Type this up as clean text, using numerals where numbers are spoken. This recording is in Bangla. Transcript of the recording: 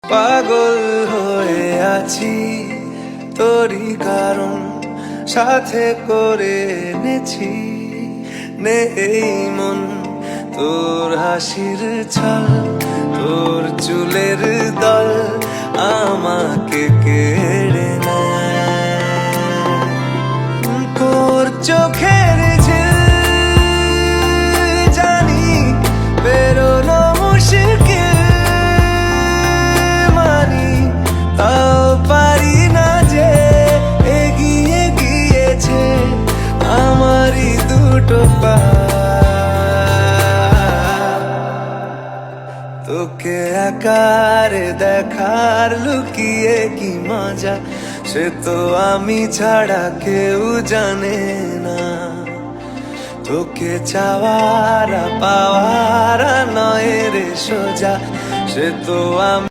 পাগল হয়ে আছি তোরই কারণ সাথে করে এনেছি নেই মন তোর হাসির ছল তোর চুলের দল আমাকে কেড়ে নেয় তোর চোখের ঝিল জানি বেরোনো মুশকিল মানি তাও পারি না যে এগিয়ে গিয়েছে আমারই দুটো পা তোকে আকারে দেখার লুকিয়ে কি মজা সে তো আমি ছাড়া কেউ জানে না তোকে চাওয়ারা পাওয়ারা নয় রে সোজা সে তো আমি